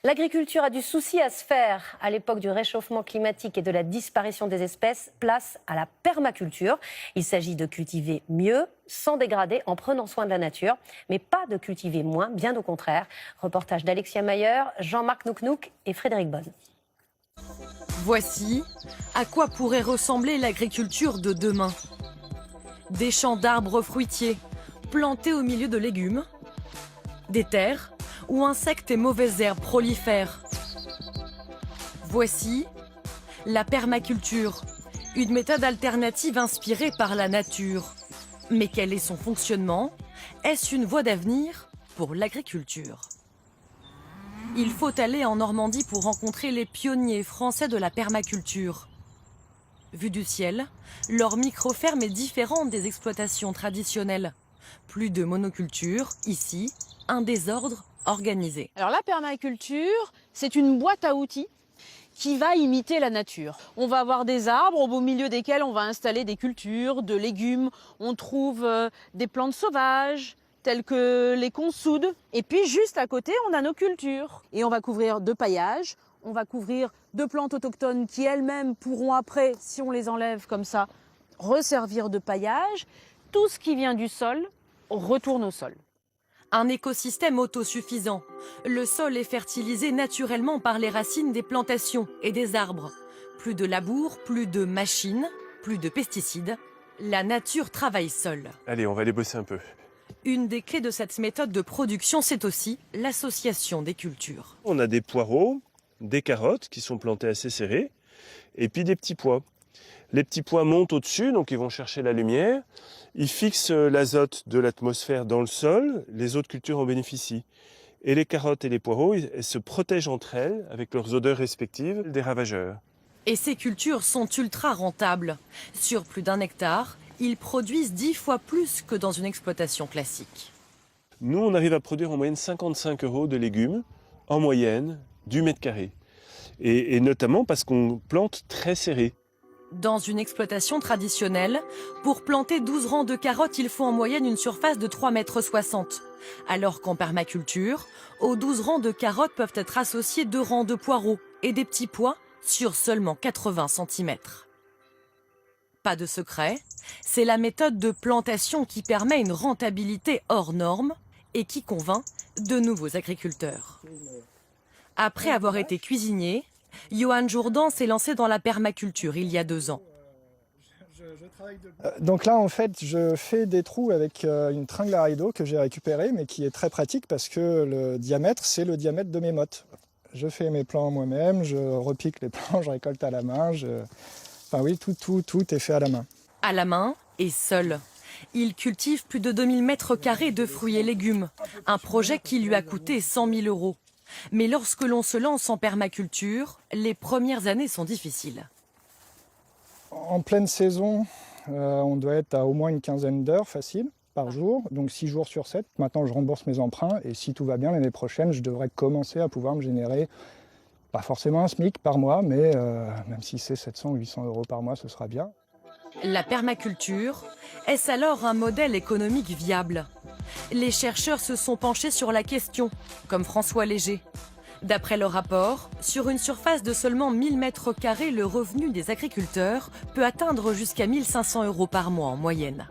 L'agriculture a du souci à se faire. À l'époque du réchauffement climatique et de la disparition des espèces, place à la permaculture. Il s'agit de cultiver mieux, sans dégrader, en prenant soin de la nature, mais pas de cultiver moins, bien au contraire. Reportage d'Alexia Mayer, Jean-Marc Nouknouk et Frédéric Bonne. Voici à quoi pourrait ressembler l'agriculture de demain. Des champs d'arbres fruitiers, plantés au milieu de légumes, des terres où insectes et mauvaises herbes prolifèrent. Voici la permaculture, une méthode alternative inspirée par la nature. Mais quel est son fonctionnement? Est-ce une voie d'avenir pour l'agriculture? Il faut aller en Normandie pour rencontrer les pionniers français de la permaculture. Vu du ciel, leur micro-ferme est différente des exploitations traditionnelles. Plus de monoculture, ici, un désordre organisé. Alors la permaculture, c'est une boîte à outils qui va imiter la nature. On va avoir des arbres au beau milieu desquels on va installer des cultures, de légumes. On trouve des plantes sauvages, telles que les consoudes. Et puis juste à côté, on a nos cultures. Et on va couvrir de paillage, on va couvrir de plantes autochtones qui elles-mêmes pourront après, si on les enlève comme ça, resservir de paillage. Tout ce qui vient du sol retourne au sol. Un écosystème autosuffisant. Le sol est fertilisé naturellement par les racines des plantations et des arbres. Plus de labour, plus de machines, plus de pesticides. La nature travaille seule. Allez, on va aller bosser un peu. Une des clés de cette méthode de production, c'est aussi l'association des cultures. On a des poireaux, des carottes qui sont plantées assez serrées, et puis des petits pois. Les petits pois montent au-dessus, donc ils vont chercher la lumière. Ils fixent l'azote de l'atmosphère dans le sol, les autres cultures en bénéficient. Et les carottes et les poireaux, elles se protègent entre elles, avec leurs odeurs respectives, des ravageurs. Et ces cultures sont ultra rentables. Sur plus d'1 hectare, ils produisent 10 fois plus que dans une exploitation classique. Nous, on arrive à produire en moyenne 55 € de légumes, en moyenne, du mètre carré. Et notamment parce qu'on plante très serré. Dans une exploitation traditionnelle, pour planter 12 rangs de carottes, il faut en moyenne une surface de 3,60 m. Alors qu'en permaculture, aux 12 rangs de carottes peuvent être associés 2 rangs de poireaux et des petits pois sur seulement 80 cm. Pas de secret, c'est la méthode de plantation qui permet une rentabilité hors norme et qui convainc de nouveaux agriculteurs. Après avoir été cuisinier, Johan Jourdan s'est lancé dans la permaculture il y a 2 ans. Donc là, en fait, je fais des trous avec une tringle à rideau que j'ai récupérée, mais qui est très pratique parce que le diamètre, c'est le diamètre de mes mottes. Je fais mes plants moi-même, je repique les plants, je récolte à la main. Enfin oui, tout est fait à la main. À la main et seul. Il cultive plus de 2000 m² de fruits et légumes. Un projet qui lui a coûté 100 000 €. Mais lorsque l'on se lance en permaculture, les premières années sont difficiles. En pleine saison, on doit être à au moins une quinzaine d'heures facile par jour, donc 6 jours sur 7. Maintenant, je rembourse mes emprunts et si tout va bien, l'année prochaine, je devrais commencer à pouvoir me générer, pas forcément un SMIC par mois, mais même si c'est 700 ou 800 € par mois, ce sera bien. La permaculture, est-ce alors un modèle économique viable? Les chercheurs se sont penchés sur la question, comme François Léger. D'après leur rapport, sur une surface de seulement 1000 m², le revenu des agriculteurs peut atteindre jusqu'à 1 500 € par mois en moyenne.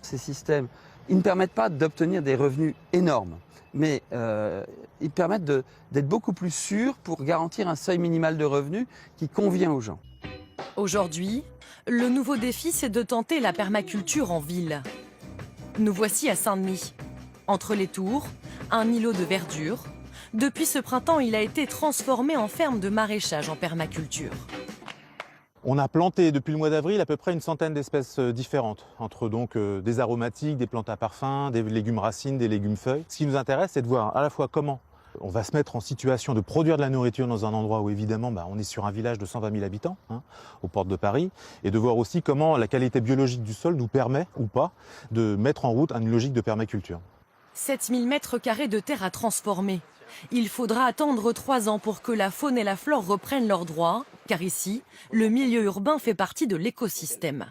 Ces systèmes, ils ne permettent pas d'obtenir des revenus énormes, mais ils permettent d'être beaucoup plus sûrs pour garantir un seuil minimal de revenus qui convient aux gens. Aujourd'hui, le nouveau défi, c'est de tenter la permaculture en ville. Nous voici à Saint-Denis. Entre les tours, un îlot de verdure. Depuis ce printemps, il a été transformé en ferme de maraîchage en permaculture. On a planté depuis le mois d'avril à peu près une centaine d'espèces différentes, entre donc des aromatiques, des plantes à parfum, des légumes racines, des légumes feuilles. Ce qui nous intéresse, c'est de voir à la fois comment on va se mettre en situation de produire de la nourriture dans un endroit où évidemment on est sur un village de 120 000 habitants, aux portes de Paris, et de voir aussi comment la qualité biologique du sol nous permet ou pas de mettre en route une logique de permaculture. 7000 m² de terre à transformer. Il faudra attendre 3 ans pour que la faune et la flore reprennent leurs droits, car ici, le milieu urbain fait partie de l'écosystème.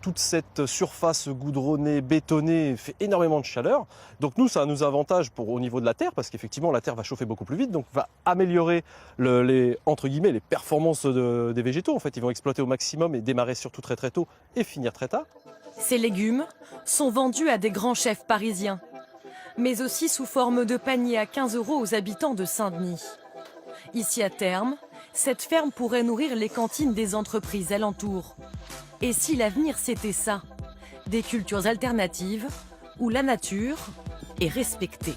toute cette surface goudronnée, bétonnée fait énormément de chaleur. Donc nous, ça a nos avantages au niveau de la terre, parce qu'effectivement la terre va chauffer beaucoup plus vite, donc va améliorer entre guillemets, les performances des végétaux. En fait, ils vont exploiter au maximum et démarrer surtout très très tôt et finir très tard. Ces légumes sont vendus à des grands chefs parisiens, mais aussi sous forme de paniers à 15 € aux habitants de Saint-Denis. Ici à terme, cette ferme pourrait nourrir les cantines des entreprises alentours. Et si l'avenir c'était ça, des cultures alternatives où la nature est respectée.